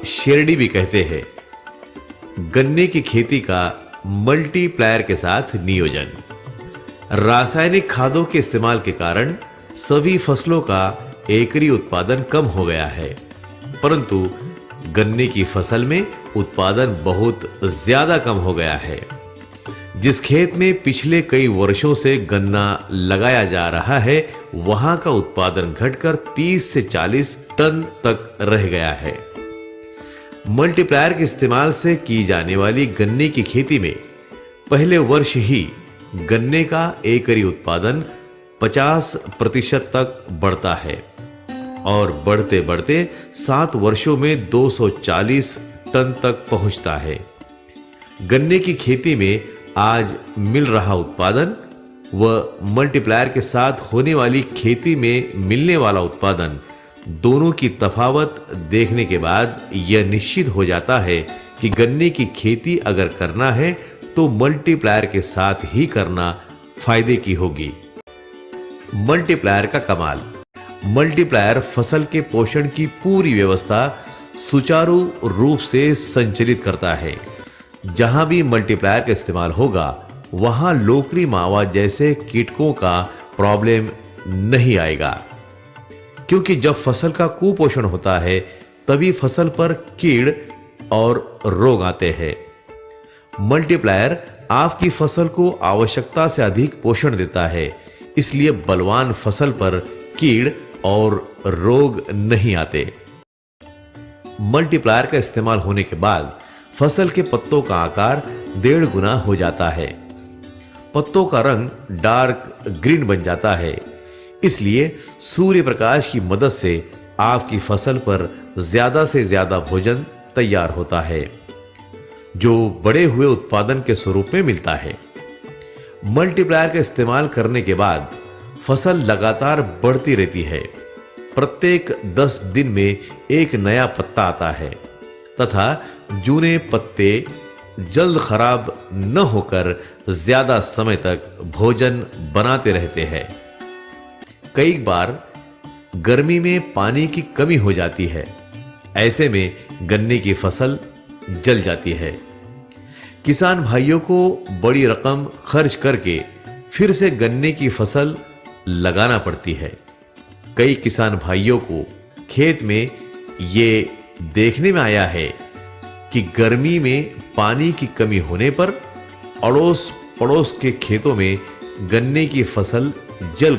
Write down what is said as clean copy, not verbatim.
शेरडी भी कहते हैं। गन्ने की खेती का मल्टीप्लायर के साथ नियोजन। रासायनिक खादों के इस्तेमाल के कारण सभी फसलों का एकरी उत्पादन कम हो गया है, परंतु गन्ने की फसल में उत्पादन बहुत ज्यादा कम हो गया है। जिस खेत में पिछले कई वर्षों से गन्ना लगाया जा रहा है, वहां का उत्पादन घटकर 30 से 40 टन तक रह गया है। मल्टीप्लायर के इस्तेमाल से की जाने वाली गन्ने की खेती में पहले वर्ष ही गन्ने का एकरी उत्पादन 50% तक बढ़ता है और बढ़ते बढ़ते 7 वर्षों में 240 टन तक पहुंचता है। गन्ने की खेती में आज मिल रहा उत्पादन व मल्टीप्लायर के साथ होने वाली खेती में मिलने वाला उत्पादन, दोनों की तफावत देखने के बाद यह निश्चित हो जाता है कि गन्ने की खेती अगर करना है तो मल्टीप्लायर के साथ ही करना फायदे की होगी। मल्टीप्लायर का कमाल। मल्टीप्लायर फसल के पोषण की पूरी व्यवस्था सुचारू रूप से संचालित करता है। जहां भी मल्टीप्लायर का इस्तेमाल होगा, वहां लोकरी मावा जैसे कीटकों का प्रॉब्लम नहीं आएगा, क्योंकि जब फसल का कुपोषण होता है तभी फसल पर कीड़ और रोग आते हैं। मल्टीप्लायर आपकी फसल को आवश्यकता से अधिक पोषण देता है, इसलिए बलवान फसल पर कीड़ और रोग नहीं आते। मल्टीप्लायर का इस्तेमाल होने के बाद फसल के पत्तों का आकार 1.5 गुना हो जाता है। पत्तों का रंग डार्क ग्रीन बन जाता है। इसलिए सूर्य प्रकाश की मदद से आपकी फसल पर ज्यादा से ज्यादा भोजन तैयार होता है, जो बड़े हुए उत्पादन के स्वरूप में मिलता है। मल्टीप्लायर का इस्तेमाल करने के बाद फसल लगातार बढ़ती रहती है। प्रत्येक 10 दिन में एक नया पत्ता आता है तथा जूने पत्ते जल्द खराब न होकर ज्यादा समय तक भोजन बनाते रहते हैं। कई बार गर्मी में पानी की कमी हो जाती है। ऐसे में गन्ने की फसल जल जाती है। किसान भाइयों को बड़ी रकम खर्च करके फिर से गन्ने की फसल लगाना पड़ती है। कई किसान भाइयों को खेत में ये देखने में आया है कि गर्मी में पानी की कमी होने पर अड़ोस पड़ोस के खेतों में गन्ने की फसल जल